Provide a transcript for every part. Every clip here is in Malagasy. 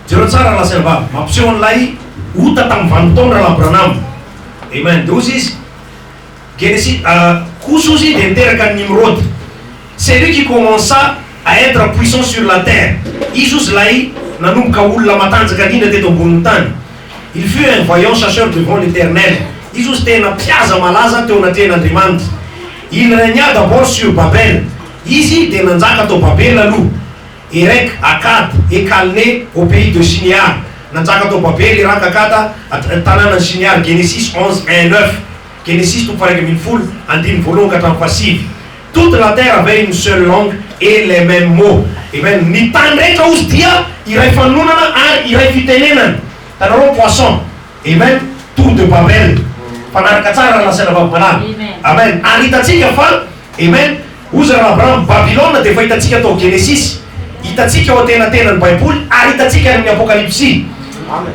Jero tsara la sena vavy mampiseho an'ilay ota tamin'ny vanim-taona la Branham. Amen. De ozy izy Genesis kosa ozy de niteraka Nimrod. C'est lui qui commença à être puissant sur la terre. Izy ozy lay nanomboka olona matanjaka indrindra teto ambony tany. Il fut un voyant chasseur devant l'Éternel. Izy ozy tena mpiaza malaza teo anatrehan'Andriamanitra. Il régna d'abord sur Babel. Izy de nanjaka tao Babel aloha. Erec, Akkad et Calné au pays de Shinear. Nanjaka tao Babel, Irak, Akkad, tanàna Shinear. Genesis 11, 1, 9. Genesis tout pareil comme une foule, andine voulons qu'à passif. Toute la terre avait une seule langue et les mêmes mots. Et bien, ni tandreka ozy dia, iray fanonana ary iray fitenenana. Tanareo poisson. Amen. Tout de Babel. Fanaraka tsara la sena vavy. Amen. Ary hitatsika fa, amen. Ozy raha Abraham Babylone de fa hitatsika tao Genesis. Hitatsika ao atenatenan'ny Baiboly ary hitatsika amin'ny Apocalypse.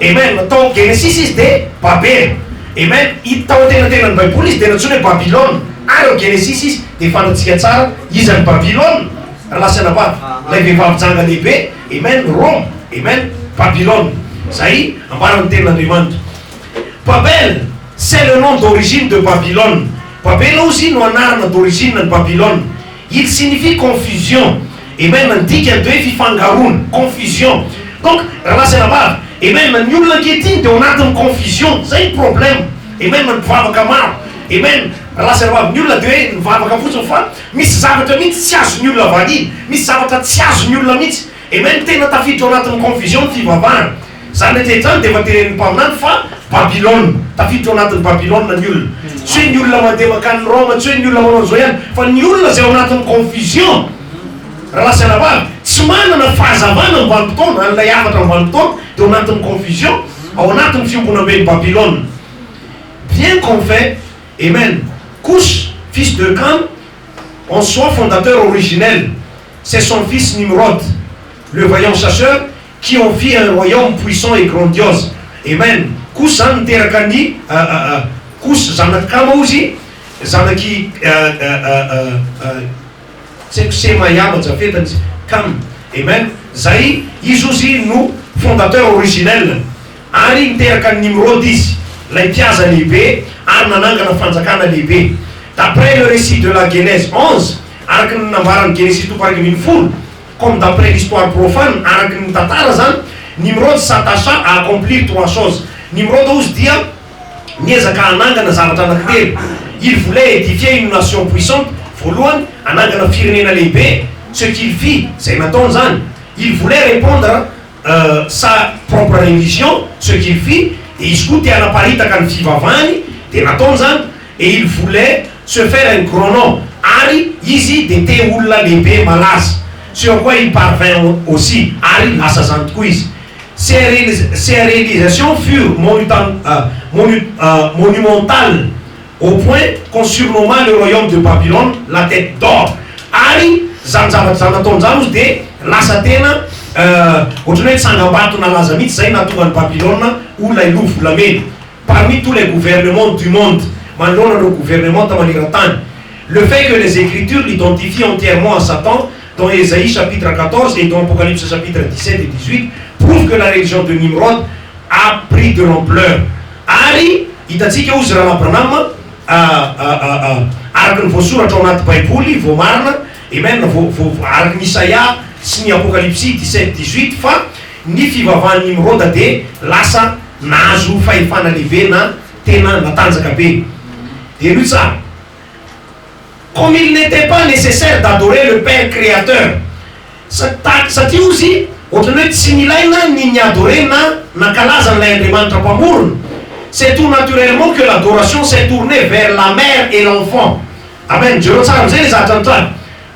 Amen. Tao Genesis izy de Babel. Amen. Hita ao atenatenan'ny Baiboly izy de nantsona hoe Babylone. Ary ao Genesis izy de fantatsika tsara izy any Babylone. La sena vavy. Lay vehivavy janga lehibe. Amen. Rome. Amen. Babylone. Zay ambaran'ny tenin'Andriamanitra. Babel, c'est le nom d'origine de Babylone. Babel aussi no anarana d'origine de Babylone. Il signifie confusion. Et même un dikany de fifangaroana, confusion. Donc, raha sena vavy, et même ny olona ankehitriny de ao anatin'ny confusion, zay problème. Et même mivavaka maro. Et même raha sena vavy, ny olona de hoe mivavaka fotsiny fa misy zavatra mihitsy tsy azony olona vahiny, misy zavatra tsy azony olona mihitsy. Et même tena tafiditra ao anatin'ny confusion ny fivavahana. Zany rehetra de efa teren'ny mpaminany fa Babylone, tafiditra ao anatin'ny Babylone ny olona. Tsy hoe ny olona mandeha makany Roma, tsy hoe ny olona manao zao ihany, fa ny olona zay ao anatin'ny confusion. Raha sena vavy, tsy manana fahazavana ny vanim-potoana, an'ilay afatra ny vanim-potoana, de ao anatin'ny confusion, ao anatin'ny fiombonam-ben'ny Babylone. Bien qu'on fait, amen, Cush, fils de Cam, en soit fondateur originel, c'est son fils Nimrod, le vaillant chasseur, qui en fit un royaume puissant et grandiose. Amen. Cush zany niteraka ny Cush zanaky Kama ozy, zanaky tsy haiko Semayama jafetany Cam. Amen. Zay izy ozy no fondateur originel. Ary niteraka Nimrod izy, lay mpiaza lehibe ary nanangana fanjakana lehibe. D'après le récit de la Genèse 11, araky ny nambaran'ny Genesis tout paraky amin'ny folo, comme d'après l'histoire profane, araky ny tantara zany, Nimrod s'attacha à accomplir trois choses. Nimrod ozy dia niezaka anangana zavatra anankitelo. Il voulait édifier une nation puissante. Voalohany anangana firenena lehibe. Ce qu'il fit, zay nataony zany. Il voulait répondre sa propre religion, ce qu'il fit, et izy koa tia anaparitaka ny fivavahany, de nataony zany, et il voulait se faire un gros nom. Ary izy de te olona lehibe malaza. Sur quoi il parvint aussi. Ary lasa zany tokoa izy. Ces réalisations furent monumentales au point qu'on surnomma le royaume de Babylone la tête d'or. Ary zany zavatra zany nataony zany ozy de lasa tena ohatrany hoe tsangam-bato nalaza mihitsy zay nahatonga ny Babylone olona ilovo volamena parmi tous les gouvernements du monde. Manoloana le gouvernement tamanera-tany. Le fait que les Écritures l'identifient entièrement à Satan dans Ésaïe chapitre 14 et dans Apocalypse chapitre 17 et 18 prouve que la religion de Nimrod a pris de l'ampleur. Ary hitatsika ozy raha Branham araky ny voasoratra ao anaty Baiboly voamarina, amen, araky ny Isaia sy ny Apocalypse 17 18 fa ny fivavahan'ny Nimrod de lasa nahazo fahefana lehibe na tena natanjaka be. De lui ça, comme il n'était pas nécessaire d'adorer le Père créateur, satria ozy ohatrany hoe tsy nilaina ny niadore na nakalaza n'ilay Andriamanitra mpamorona. C'est tout naturellement que l'adoration s'est tournée vers la mère et l'enfant. Amen. Jereo tsara amizay le zavatra antrany.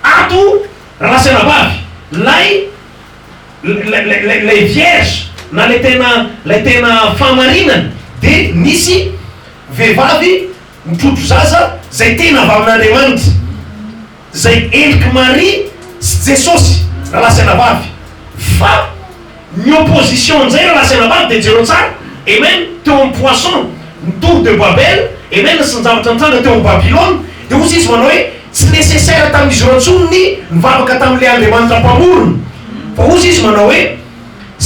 Ato raha sena vavy, lay vierge na lay tena famarinana de nisy vehivavy mitrotro zaza zay tena avy amin'Andriamanitra, zay eliky Marie sy Jesosy raha sena vavy. Fa ny opposition nzay raha sena vavy de jereo tsara, amen, teo amin'ny poisson tour de Babel, amen, sy ny zavatra antranga teo amin'ny Babylone. De ozy izy manao hoe tsy nécessaire tamin'izy ro antsony ny mivavaka tamin'ilay Andriamanitra mpamorona, fa ozy izy manao hoe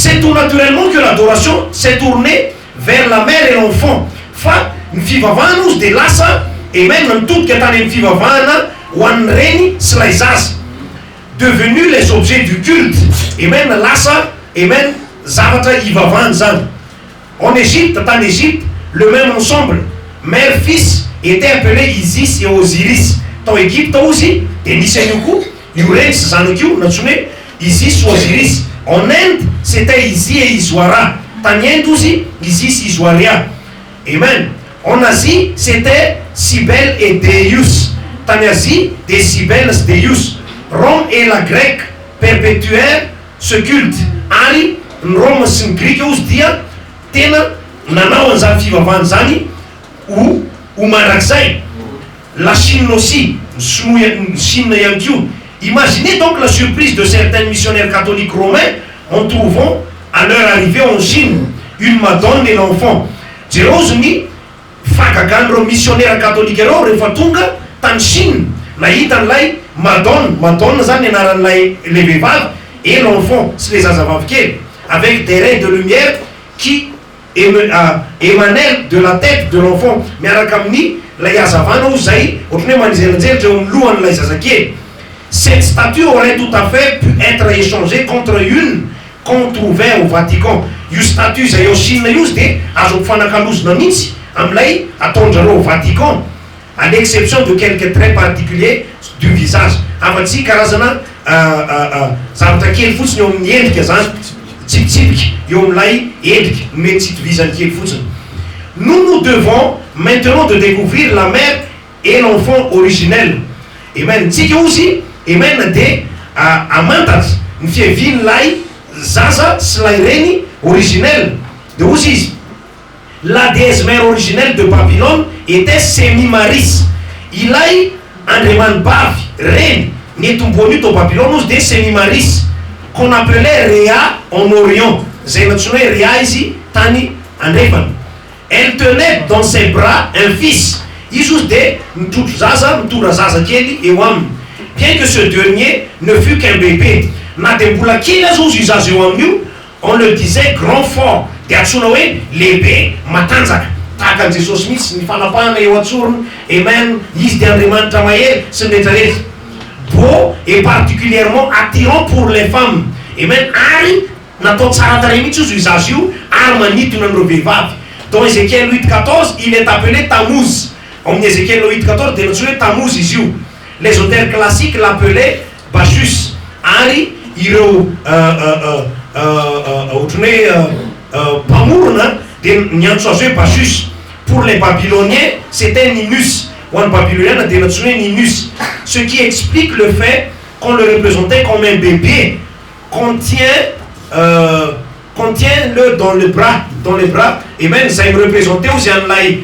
c'est tout naturellement que l'adoration s'est tournée vers la mère et l'enfant. Fa mfivavana de lasa, amen, dans tout que t'as mfivavana, wan reni slaizas, devenus les objets du culte. Amen, lasa, amen, zavata ivavan zan. En Égypte, en Égypte, le même ensemble, mère, fils, était appelé Isis et Osiris. Dans l'Égypte aussi, et Nisenyuku, Yurens, Zanukyu, Natsune, Isis, Osiris. En Inde, c'était Isi et Iswara. En Inde aussi, Isis, Iswaria. Amen. En Asie, c'était Cybèle et Deus. En Asie, des Cybèles Deus. Rome et la Grecque perpétuèrent ce culte. Ari, Rome, c'est grec, dia, tena, nana, on fiva vanzani, ou Maraxai. La Chine aussi, Chine Yankyu. Imaginez donc la surprise de certains missionnaires catholiques romains en trouvant à leur arrivée en Chine une Madone et l'enfant. Jerosmi, Fakagandro, missionnaire catholique, Refatunga, Tan Chine, Naïtan Lai, Madone, Zanenaran Lai, les Vévaves et l'enfant, c'est les Azavavke, avec des raies de lumière qui émanaient de la tête de l'enfant. Mais à la Kamni, la Yazavano, Zaï, cette statue aurait tout à fait pu être échangée contre une qu'on trouvait au Vatican. Une statue, c'est Chine, au Vatican, à l'exception de quelques traits particuliers du visage. Avatsi, Karazana, Zamtaki, el Fouts, Yom Nient, Tip, Yom Lai, Edk, Metit, Vizanki, nous devons maintenant de découvrir la mère et l'enfant originel. Et même, Tiki aussi, et même des Amantas, une fille Vin Lai, Zaza, Slaireni, originel. De aussi, la déesse mère originelle de Babylone était Semimaris. Il a un reman Bav, reine, n'est un bonus au Babylone, des Semimaris, qu'on appelait Réa en Orient. Zénatsune Réa ici, Tani, en Revan. Elle tenait dans ses bras un fils. Isus de Mturazaza Keli et Wam. Bien que ce dernier ne fût qu'un bébé, on le disait grand fort. L'épée, Matanzak. Takan Jesus Smith, Nifalapana et Watsurn, et même Yis d'Andreman Tamaye, ce n'est pas beau et particulièrement attirant pour les femmes. Et même Ari, Natot Sarataremitu, Zuzaziou, Armanit, Nandrovivav. Dans Ézéchiel 8.14, il est appelé Tammuz. En Ézéchiel 8.14, dénoncé Tammuz Isiou. Les auteurs classiques l'appelaient Bacchus. Ari, Iro, Pamourna, Nyansosé Bacchus. Pour les Babyloniens, c'était Ninus. Ou en babylonien, dénoncé Ninus. Ce qui explique le fait qu'on le représentait comme un bébé. Contient-le dans le bras, et même ça me représentait aussi un laï,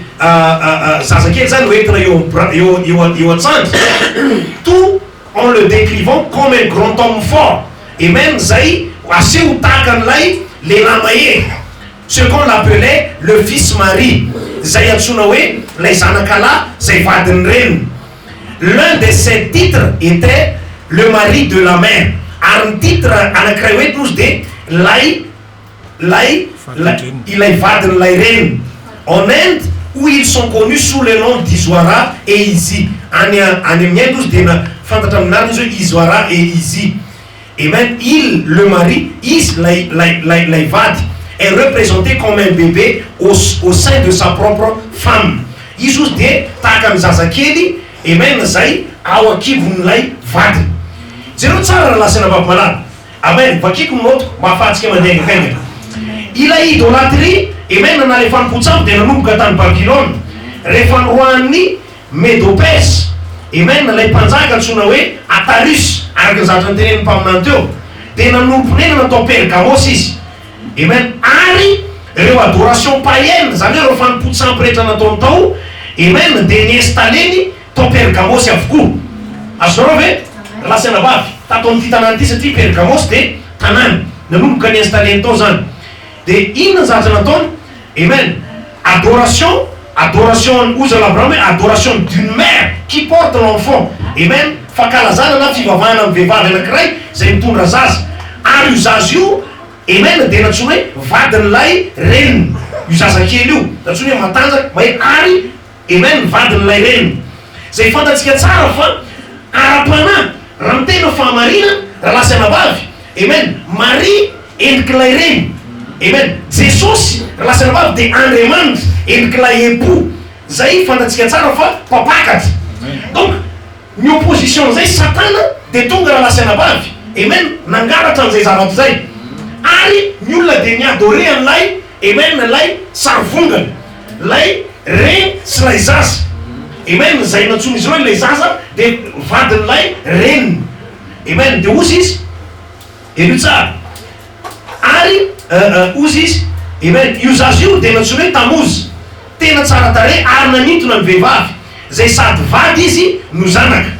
tout en le décrivant comme un grand homme fort, et même Zaï, assez ou takan laï, les lamaye, ce qu'on appelait le fils Marie, Zayatsunawe, les Anakala, Zayvadenren. L'un de ces titres était le mari de la mère. Un titre Anakrawet nous dit laï. Il est Vaden Lairen. En Inde, où ils sont connus sous le nom d'Iswara et Isi. Anémiendus de Fantatamnarnizo, Iswara et Isi. Et même il, le mari, Laivad, est représenté comme un bébé au sein de sa propre femme. Isus de Takam Zazakeli, et même Zai, Awaki Vunlai Vad. Zero Tsara la Senava Malade. Amen. Vakikum autre, ma fatike Madeng. Il a idolâtrie, et même dans les femmes Poutsam, de Nukatan Babylone, les femmes Rouani, Médopès, et même les Panzakan Sunawe, Atarus, Argazatantene Pamnantio, de Nanupne dans ton père Kamosis, et même Ari, adoration païenne, ça veut dire les femmes Poutsam prêtent dans ton tau, et même des Stalini, ton père Kamos Yafkou. Asorove, la Sénabaf, t'as ton titananti, c'est type père Kamos de Tanan, ne nous connaît installé en 2 ans. De Inazatanaton, amen. Adoration, adoration d'une mère qui porte l'enfant. Amen. Fakalazana, la fivavana, vevave, la crée, c'est une razaz. Aruzaziou, amen, dia natsoina hoe vadin'ilay reniny io zazakely io natsoina hoe matanjaka mahay ary amen vadin'ilay reniny zay fantatsika tsara fa ara-panahy raha mitena fahamarina raha lasy anabavy amen Marie endrik'ilay reny amen Jesosy raha lasy anabavy dia Andriamanitra endrik'ilay époux zay fantatsika tsara fa mpapakatra donc ny opposition zay Satana dia tonga raha lasy anabavy amen nangaratra an'izay zavatra zay ary ny olona dia niadore an'ilay amen lay sarivongana lay reny sy lay zaza amen zay natsony izy hoe lay zaza dia vadin'ilay reniny amen dia ozy izy elo tsara ary ozy izy amen io zaza io dia natsony hoe tamozy tena tsara tare ary nanintona ny vehivavy zay sady vady izy no zanaka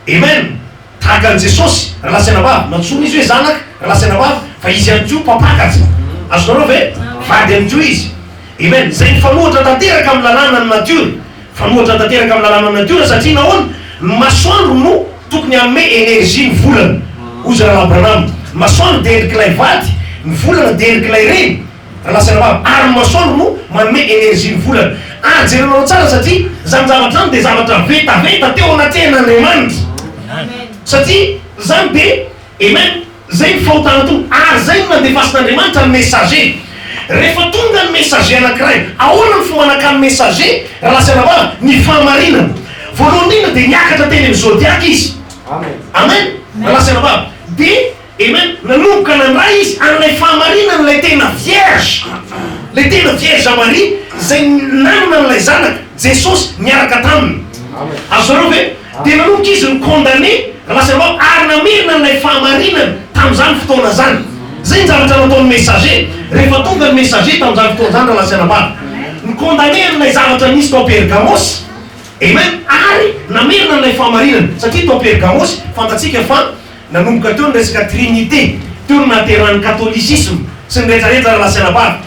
amen tahaka an' Jesosy raha lasy anabavy natsony izy hoe zanaka raha lasy anabavy fa izy ihany koa mpapakatra azonareo ve vady ihany koa izy amen zay mifanohatra tanteraka amin'ny lalàna ny natiora fanohatra tanteraka amin'ny lalàna ny natiora satria nahoana ny masoandro no tokony hanome énergie ny volana ozy raha Abraham masoandro dia endrik'ilay vady ny volana dia endrik'ilay reny raha lasy anabavy ary ny masoandro no manome énergie ny volana ary jerenao tsara satria zany zavatra zany dia zavatra vetaveta teo anaten'Andriamanitra satria zany dia amen zay ny fahotana tonga ary zay no nandefasin'Andriamanitra ny messager rehefa tonga ny messager anankiray ahoana ny fomba anakany messager raha lasy anabavy ny fahamarinana voalohany indrindra dia niakatra teny amin'ny zodiaka izy amen raha lasy anabavy dia amen nanomboka nandray izy an'ilay fahamarinana lay tena vierge lay tena vierge Marie zay nanana n'ilay zanaka Jesosy niaraka taminy azonareo ve dia nanomboka izy ny condamné raha lasy anabavy ary namerina n'ilay fahamarinana tamin'izany fotoana zany zay ny zavatra nataon'ny messager rehefa tonga ny messager tamin'izany fotoana zany raha lasy anabavy ny condamné n'ilay zavatra nisy tao Pergamos amen ary namerina n'ilay fahamarinana satria tao Pergamos fantatsika fa nanomboka teo ny resaka trinité teo ny nahateran'ny catholicisme sy ny rehetrarehetra raha lasy anabavy